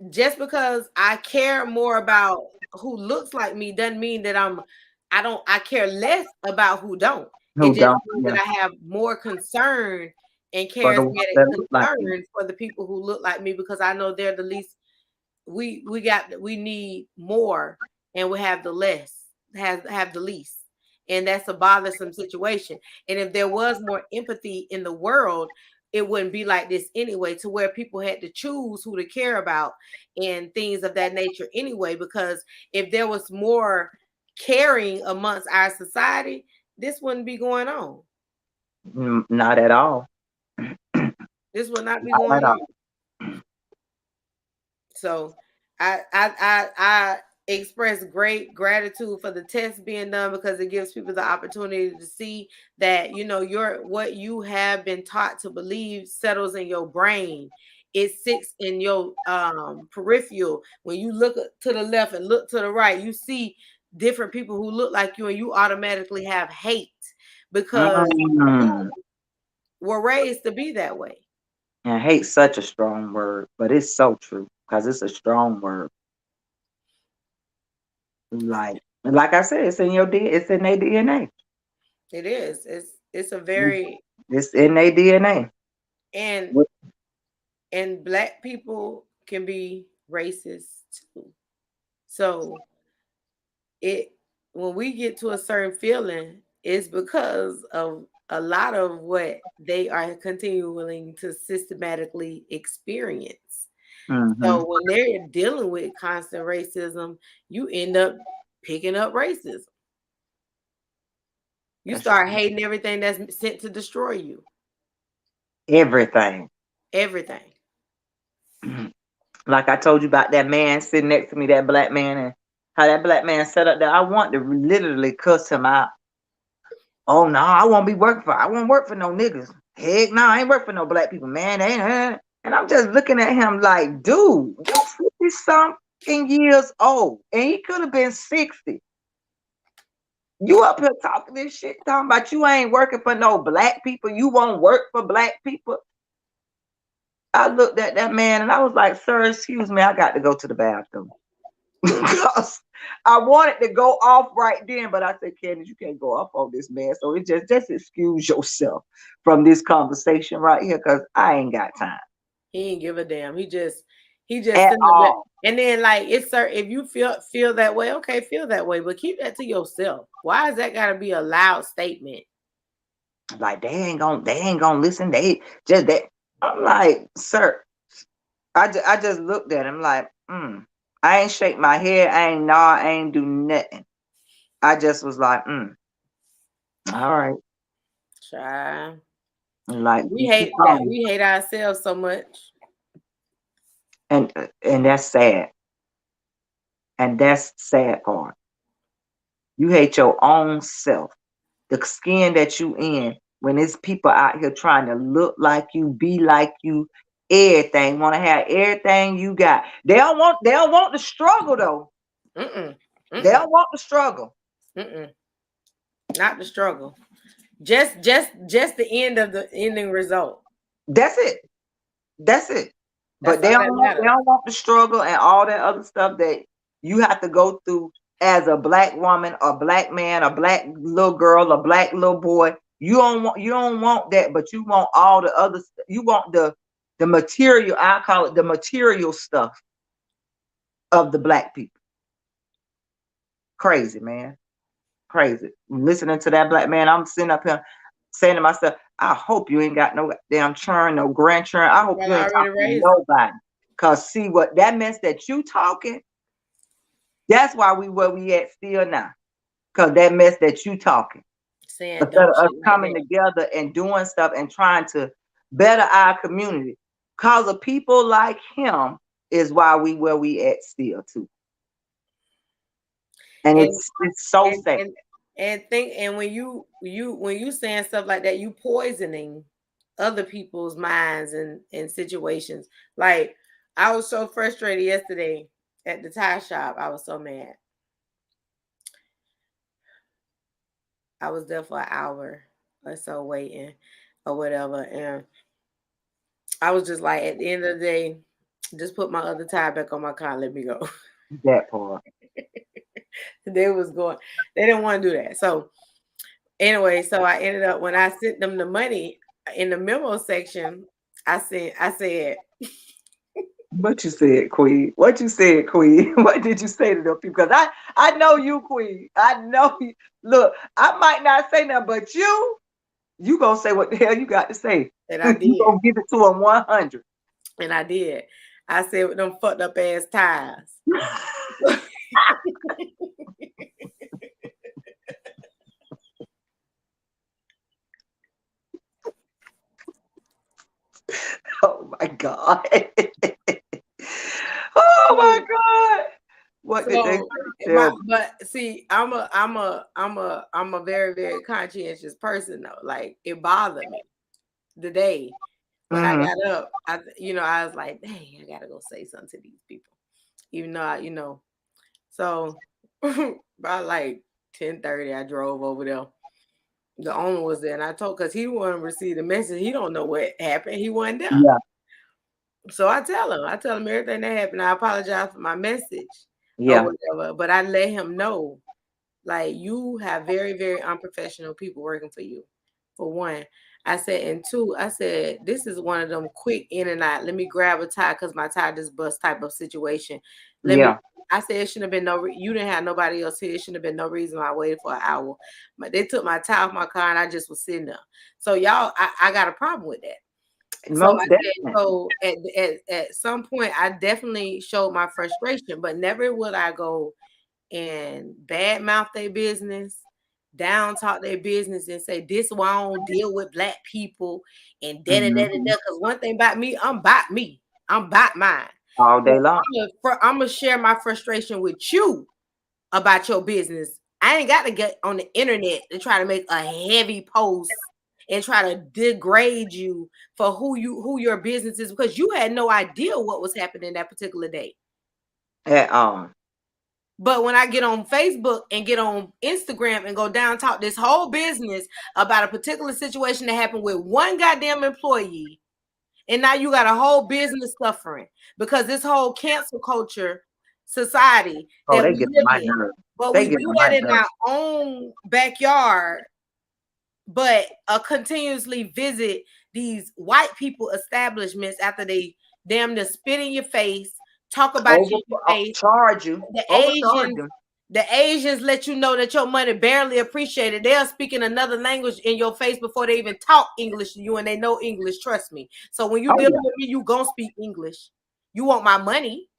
just because I care more about who looks like me doesn't mean that I care less about who don't. It Who just don't? means that Yeah. I have more concern and For the ones charismatic that look like you. concern for the people who look like me because I know they're the least we need more and we have the less have the least. And that's a bothersome situation. And if there was more empathy in the world, it wouldn't be like this anyway, to where people had to choose who to care about and things of that nature anyway. Because if there was more caring amongst our society, this wouldn't be going on. Not at all. This would not be Not going at all. on. So I express great gratitude for the test being done because it gives people the opportunity to see that your what you have been taught to believe settles in your brain. It sits in your peripheral. When you look to the left and look to the right, you see different people who look like you, and you automatically have hate because Mm. you were raised to be that way. And hate such a strong word, but it's so true because it's a strong word. Like I said, it's in your it's in their DNA. It is. It's a very It's in their DNA. and and black people can be racist too. So it when we get to a certain feeling, it's because of a lot of what they are continuing to systematically experience. Mm-hmm. So when they're dealing with constant racism, you end up picking up racism. You That's start hating everything that's sent to destroy you. everything. Everything. Like I told you about that man sitting next to me, that black man, and how that black man sat up there. I want to literally cuss him out. Oh no, I won't be working for. I won't work for no niggas. Heck no, I ain't work for no black people, man. They ain't. And I'm just looking at him like, dude, you 50 something years old, and he could have been 60. You up here talking this shit, talking about you ain't working for no black people. You won't work for black people. I looked at that man and I was like, sir, excuse me, I got to go to the bathroom. Because I wanted to go off right then, but I said, Candace, you can't go off on this man. So it just excuse yourself from this conversation right here, because I ain't got time. He ain't give a damn. He just At sent the back. all. And then like it's sir, if you feel that way, okay, feel that way, but keep that to yourself. Why is that gotta be a loud statement? Like they ain't gonna listen. They just that. I'm like, sir, I just looked at him like, I ain't shake my head, I ain't nod, I ain't do nothing. I just was like, all right. Try. Like We you keep hate that. on. We hate ourselves so much. And that's sad. And that's the sad part. You hate your own self. The skin that you in, when it's people out here trying to look like you, be like you, everything, want to have everything you got. They don't want the struggle though. Mm-mm. They don't want the struggle. Mm-mm. Not the struggle. Just the ending result. That's it. That's it. But That's all that matters. They don't want the struggle and all that other stuff that you have to go through as a black woman, a black man, a black little girl, a black little boy. You don't want that, but you want all the other you want the material, I call it the material stuff of the black people. Crazy, man. Crazy. Listening to that black man, I'm sitting up here saying to myself, I hope you ain't got no damn churn, no grandchildren. I hope you ain't talking to nobody. Cause see what that mess that you talking, that's why we where we at still now. Cause that mess that you talking. Instead of us coming together and doing stuff and trying to better our community. Cause of people like him is why we where we at still too. And it's so sad. And when you saying stuff like that, you poisoning other people's minds and situations. Like, I was so frustrated yesterday at the tire shop. I was so mad. I was there for an hour or so waiting or whatever, and I was just like, at the end of the day, just put my other tire back on my car and let me go. That part. They didn't want to do that. So anyway, so I ended up, when I sent them the money in the memo section, I said What you said, Queen? What you said, Queen? What did you say to them people? Because I know you, Queen. I know you. Look, I might not say nothing, but you gonna say what the hell you got to say. And I did. You gonna give it to them 100. And I did. I said with them fucked up ass tires. Oh my God. Oh my God. What did they say? But see, I'm a very, very conscientious person though. Like, it bothered me the day when I got up. I was like, dang, I gotta go say something to these people. Even though so by like 10:30, I drove over there. The owner was there, and I told, because he wanted to receive the message. He don't know what happened. He wasn't there. Yeah. So I tell him everything that happened. I apologize for my message. Yeah. Or whatever, but I let him know, like, you have very, very unprofessional people working for you. For one, I said, and two, I said, this is one of them quick in and out. Let me grab a tire because my tire just bust type of situation. I said, it shouldn't have been you didn't have nobody else here. It shouldn't have been no reason why I waited for an hour. But they took my tire off my car and I just was sitting there. So y'all, I got a problem with that. So at some point, I definitely showed my frustration, but never would I go and badmouth their business, down talk their business, and say, this is why I don't deal with black people and da-da-da-da-da. Because one thing about me, I'm about me. I'm about mine. All day long. I'm going to share my frustration with you about your business. I ain't got to get on the internet to try to make a heavy post and try to degrade you for who your business is, because you had no idea what was happening that particular day. At all. But when I get on Facebook and get on Instagram and go down talk this whole business about a particular situation that happened with one goddamn employee, and now you got a whole business suffering because this whole cancel culture society that we live in. But we do that in our own backyard, but continuously visit these white people establishments after they damn near spit in your face, talk about you in your face, charge you. The Asians let you know that your money barely appreciated. They're speaking another language in your face before they even talk English to you, and they know English, trust me. So when you dealing with me, you gonna speak English. You want my money.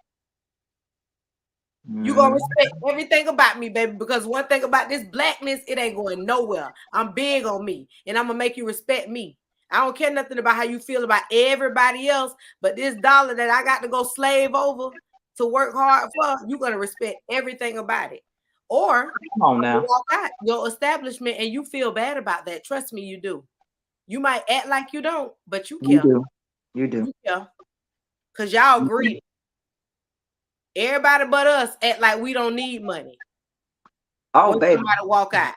You gonna respect everything about me, baby, because one thing about this blackness, it ain't going nowhere. I'm big on me, and I'm gonna make you respect me. I don't care nothing about how you feel about everybody else, but this dollar that I got to go slave over to work hard for, you're gonna respect everything about it. Or come on now, walk out your establishment and you feel bad about that. Trust me, you do. You might act like you don't, but you You care. do. You do. Yeah. Cause y'all greedy. Everybody but us act like we don't need money. Oh, When baby. somebody walk out.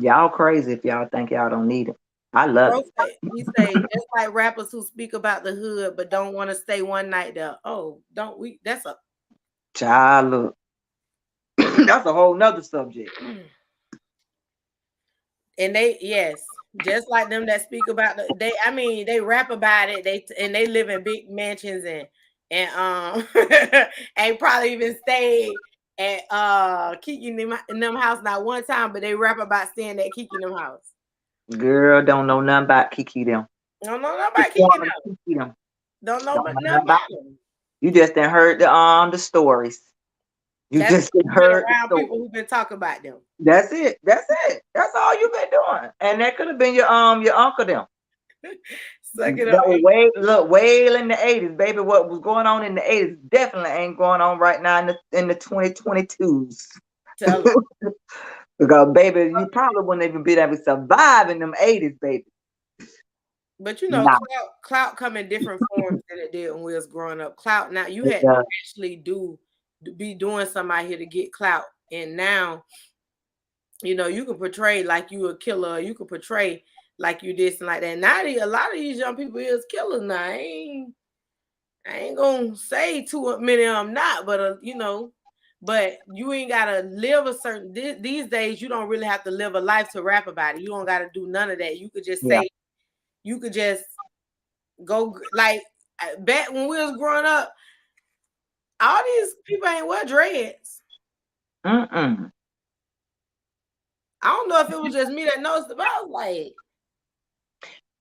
Y'all crazy if y'all think y'all don't need it. I love it. He say just like rappers who speak about the hood but don't want to stay one night there. Oh, don't we? That's a child. Look, that's a whole nother subject. And they just like them that speak about they rap about it. They live in big mansions and ain't probably even stayed at Kiki in them house not one time, but they rap about staying at Kiki in them house. Girl, don't know nothing about Kiki them. Don't know nothing about Kiki them. Don't know nothing about them. You just done heard the stories. Just heard around people who've been talking about them. That's it. That's all you've been doing. And that could have been your uncle them. Suck it up. Way in the 80s, baby. What was going on in the 80s definitely ain't going on right now in the 2022s. Tell them. Because baby, you probably wouldn't even be able to survive in them 80s, baby. But you know, clout come in different forms than it did when we was growing up. Clout now you had to actually be doing something out here to get clout. And now, you know, you can portray like you a killer, you can portray like you this and like that. Now a lot of these young people is killers now. I ain't gonna say too many of them not, but you know, but you ain't gotta live a certain these days. You don't really have to live a life to rap about it. You don't gotta do none of that. You could just say, you could just go like back when we was growing up. All these people ain't wear dreads. I don't know if it was just me that noticed about like.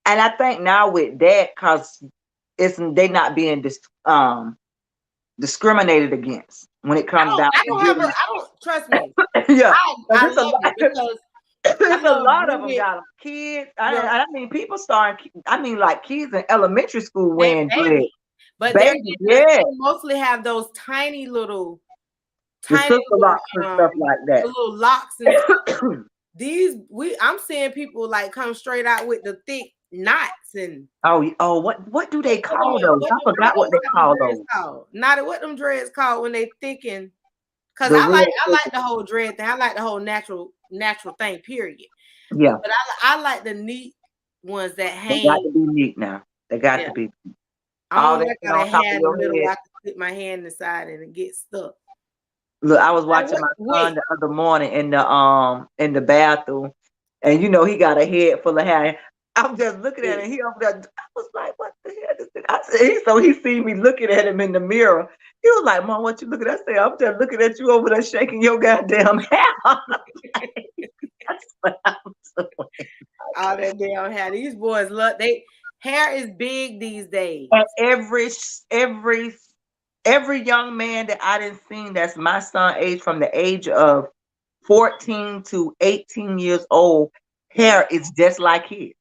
And I think now with that, cause they not being discriminated against when it comes down. I don't trust me. Yeah, I love it because there's a lot of them got them. Kids. I mean, people starting. I mean, like kids in elementary school wearing dreads. But they mostly have those tiny little locks and stuff like that. Little locks and I'm seeing people like come straight out with the thick knots and what do they call those? I forgot what they call those. Not what them dreads called when they thicken. Because I like the whole dread thing. I like the whole natural thing, period. Yeah. But I like the neat ones that hang. They got to be neat now. They got to be. I don't like how they hand in the middle where I can put my hand inside and it gets stuck. Look, I was watching my son the other morning in the bathroom, and you know he got a head full of hair. I'm just looking at him. He over there. I was like, "What the hell is this?" I said, so he seen me looking at him in the mirror. He was like, "Mom, what you looking at?" I said, "I'm just looking at you over there shaking your goddamn hair." That's what I'm doing. All that damn hair. These boys hair is big these days. And every young man that I didn't see that's my son age, from the age of 14 to 18 years old, hair is just like his.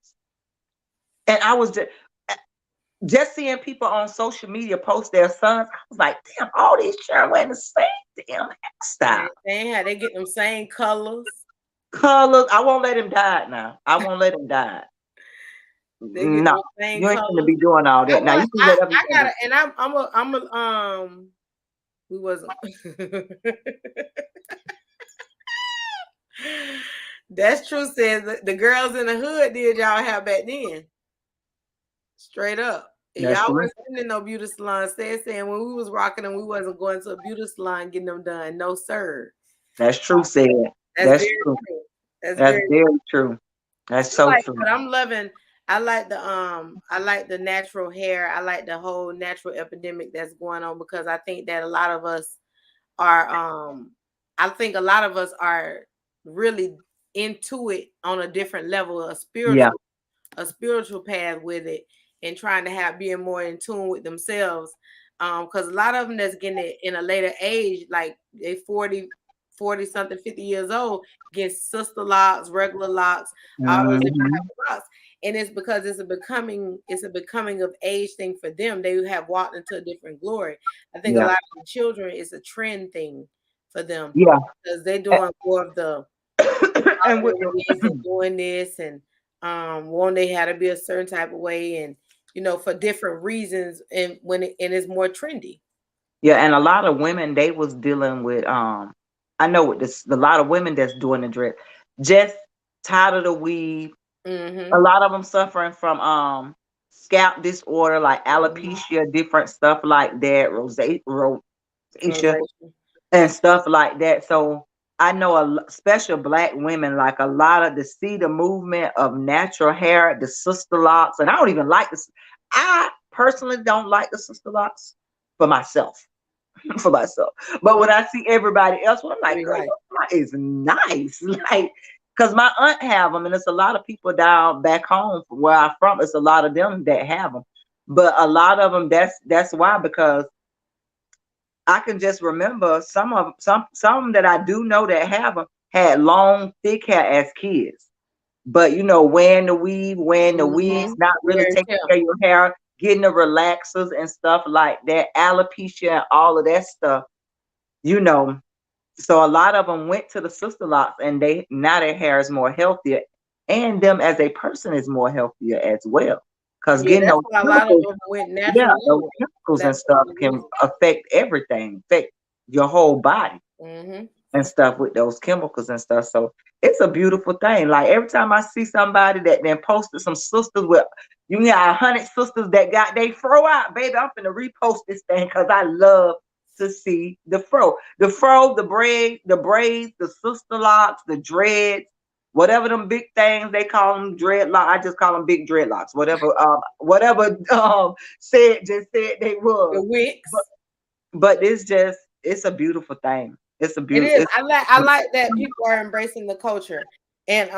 And I was just seeing people on social media post their sons. I was like, damn, all these children wearing the same damn hairstyle. They get them same colors. I won't let him die now. I won't let him die. No, you ain't gonna be doing all that. Now you can let everything. I got it, and I'm a we wasn't. That's true. Says the girls in the hood did y'all have back then. Straight up. Y'all wasn't in no beauty salon. Saying when we was rocking them, we wasn't going to a beauty salon getting them done. No, sir. That's true, said. That's true. That's very true. That's so true. But I'm loving. I like the natural hair. I like the whole natural epidemic that's going on, because I think that a lot of us are really into it on a different level, a spiritual path with it, and trying to being more in tune with themselves. Because a lot of them that's getting it in a later age, like they 40 something, 50 years old, get sister locks, regular locks, all those different types of locks. And it's because it's a becoming of age thing for them. They have walked into a different glory. I think a lot of the children, it's a trend thing for them. Yeah. Because they're doing more of the and doing this and One they had to be a certain type of way, and for different reasons, and and it's more trendy. Yeah, and a lot of women they was dealing with I know with this a lot of women that's doing the dress just tired of the weave. A Mm-hmm. lot of them suffering from scalp disorder like alopecia, different stuff like that, rosacea Rosacea. and stuff like that. So I know special black women like a lot of the see the movement of natural hair, the sister locks, and I don't even like this. I personally don't like the sister locks for myself. For myself. But when I see everybody else, well, I'm like, Be girl, like, your hair is nice. Like, because my aunt have them, and it's a lot of people down back home from where I'm from. It's a lot of them that have them, but a lot of them. That's why because I can just remember some that I do know that have them had long, thick hair as kids. But wearing the wigs, mm-hmm. not really Wear and taking tear. care of your hair, getting the relaxers and stuff like that, alopecia and all of that stuff, you know. So a lot of them went to the sister locks and they now their hair is more healthier and them as a person is more healthier as well. Because Yeah, getting that's those why a lot of chemicals, them went yeah, natural those anyway. chemicals and That's stuff what it can is. affect everything, affect your whole body Mm-hmm. and stuff with those chemicals and stuff. So it's a beautiful thing. Like every time I see somebody that then posted some sisters with you got 100 sisters that got they fro out, baby, I'm finna repost this thing because I love to see the fro, the braids, the sister locks, the dreads, whatever them big things they call them dreadlock. I just call them big dreadlocks. Whatever just said they The was. But wicks. but it's a beautiful thing. It's a It beautiful. is. I like that people are embracing the culture, and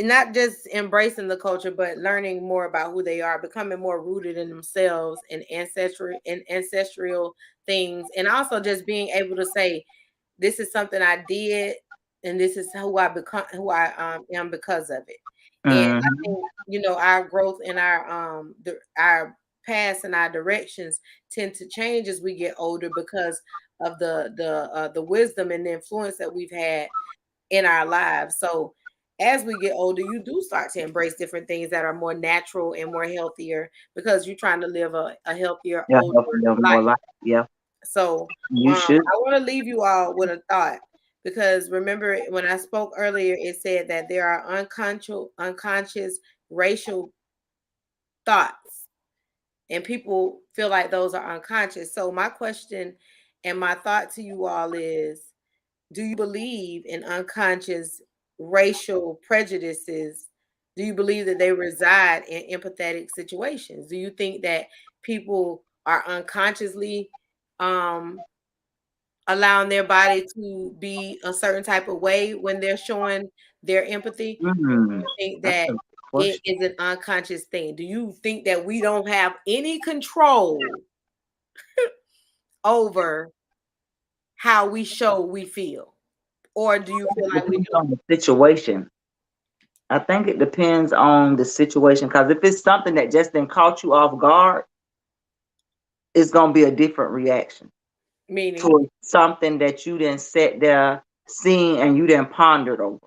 not just embracing the culture, but learning more about who they are, becoming more rooted in themselves and ancestral things, and also just being able to say, "This is something I did, and this is who I become, who I am because of it." And I Mhm. think our growth and our paths and our directions tend to change as we get older because of the wisdom and the influence that we've had in our lives. So as we get older, you do start to embrace different things that are more natural and more healthier because you're trying to live a healthier, Yeah, older helping them more life. life. Yeah, So you should. I want to leave you all with a thought because remember when I spoke earlier, it said that there are unconscious racial thoughts, and people feel like those are unconscious. So my question and my thought to you all is, do you believe in unconscious racial prejudices? Do you believe that they reside in empathetic situations? Do you think that people are unconsciously um, allowing their body to be a certain type of way when they're showing their empathy? Or do Mm, you think that's that a good it question. is an unconscious thing? Do you think that we don't have any control over how we show we feel? Or do you feel It like we depends do? on the situation. I think it depends on the situation because if it's something that just then caught you off guard, it's gonna be a different reaction Meaning, to something that you didn't sit there, seen, and you didn't pondered over.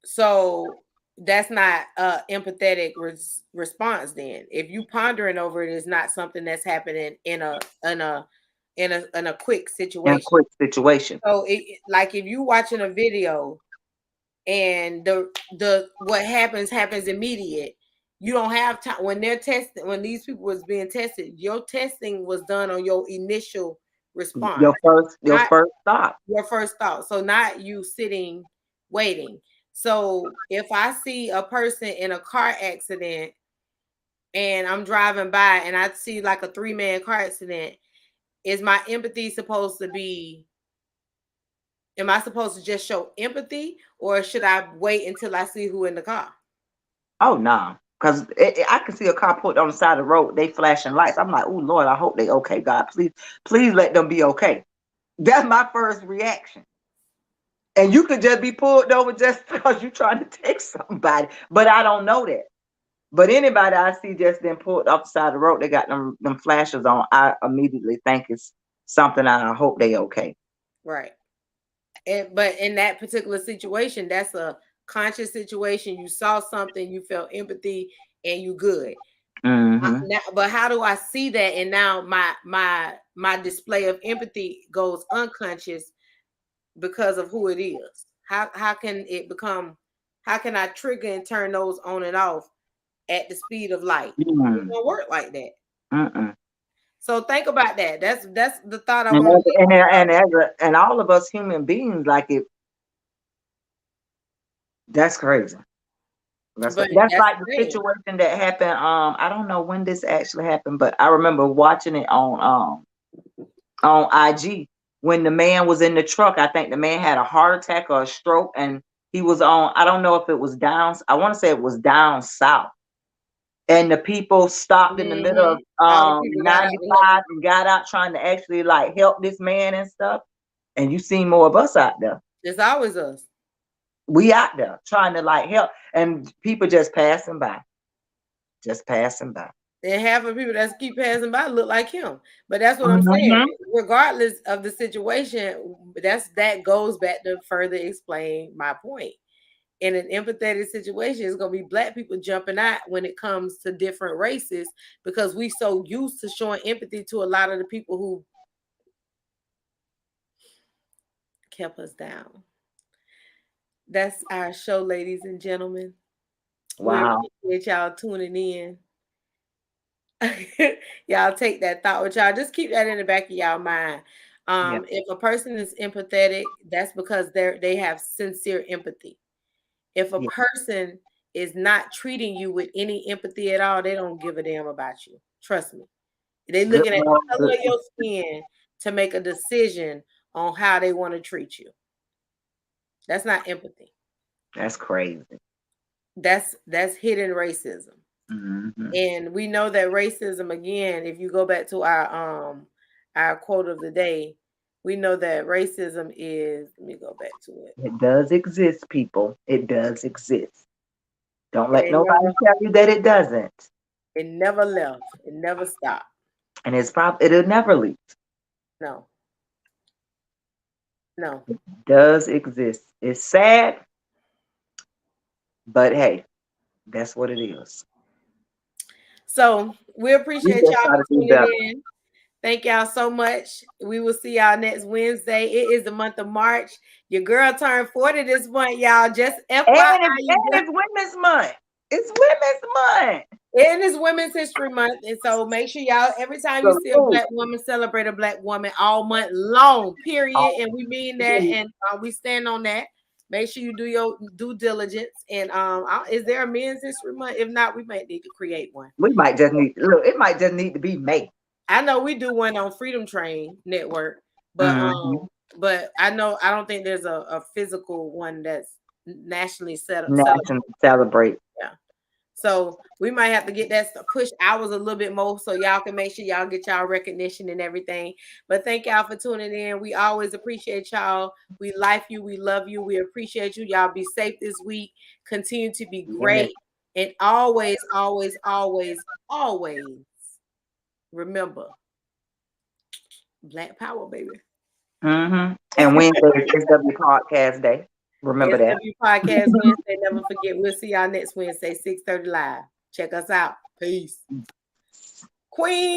so that's not a empathetic response then. If you pondering over it, is not something that's happening in a quick In a situation. quick situation. So like if you watching a video and the what happens immediate. You don't have time when they're testing, when these people was being tested, your testing was done on your initial response, Your not first thought. your first thought. So not you sitting waiting. So if I see a person in a car accident and I'm driving by and I see like a 3-man car accident, is my empathy supposed to be, am I supposed to just show empathy or should I wait until I see who in the car? Oh no. Because I can see a car put on the side of the road, they flashing lights. I'm like, oh Lord, I hope they okay. God, please let them be okay. That's my first reaction. And you could just be pulled over just because you're trying to text somebody. But I don't know that. But anybody I see just then pulled off the side of the road, they got them flashes on. I immediately think it's something. I hope they okay. Right. But in that particular situation, that's a conscious situation. You saw something, you felt empathy, and you good. Now, but how do I see that? And now my display of empathy goes unconscious because of who it is. How can it become? How can I trigger and turn those on and off at the speed of light? It don't work like that. So think about that. That's the thought I want to. And all of us human beings, like it. That's crazy. That's like the situation that happened. I don't know when this actually happened, but I remember watching it on IG when the man was in the truck. I think the man had a heart attack or a stroke, and he was on. I don't know if it was down. I want to say it was down south, and the people stopped in the middle of 95 and got out trying to actually like help this man and stuff. And you see more of us out there. It's always us. We out there trying to like help, and people just passing by. And half of people that keep passing by look like him. But that's what I'm saying. Regardless of the situation, that goes back to further explain my point. In an empathetic situation, it's going to be Black people jumping out when it comes to different races, because we so used to showing empathy to a lot of the people who kept us down. That's our show, ladies and gentlemen. Wow. We appreciate y'all tuning in. Y'all take that thought with y'all. Just keep that in the back of y'all mind. If a person is empathetic, that's because they have sincere empathy. If a person is not treating you with any empathy at all, they don't give a damn about you. Trust me. They looking at the color of your skin to make a decision on how they want to treat you. That's not empathy. That's crazy. That's hidden racism. And we know that racism, again, if you go back to our quote of the day, we know that racism is, let me go back to it. It does exist, people. It does exist. Don't let nobody tell you that it doesn't. It never left. It never stopped. And it'll never leave. No. It does exist. It's sad, but hey, that's what it is. So we appreciate y'all for tuning in. Thank y'all so much. We will see y'all next Wednesday. It is the month of March. Your girl turned 40 this month, y'all. Just FYI. And it's Women's Month. It's Women's Month. And it's Women's History Month. And so make sure y'all, every time you see a Black woman, celebrate a Black woman all month long, period. And we mean that. And we stand on that. Make sure you do your due diligence. And is there a Men's History Month? If not, we might need to create one. We might just need, look, it might just need to be made. I know we do one on Freedom Train Network, but I don't think there's a physical one that's nationally celebrate. Yeah. So we might have to get that push hours a little bit more so y'all can make sure y'all get y'all recognition and everything. But thank y'all for tuning in. We always appreciate y'all. We like you. We love you. We appreciate you. Y'all be safe this week. Continue to be great. And always, always, always, always remember Black Power, baby. And Wednesday is SW Podcast Day. Remember that. SW Podcast Wednesday. Never forget. We'll see y'all next Wednesday, 6:30 live. Check us out. Peace. Queen.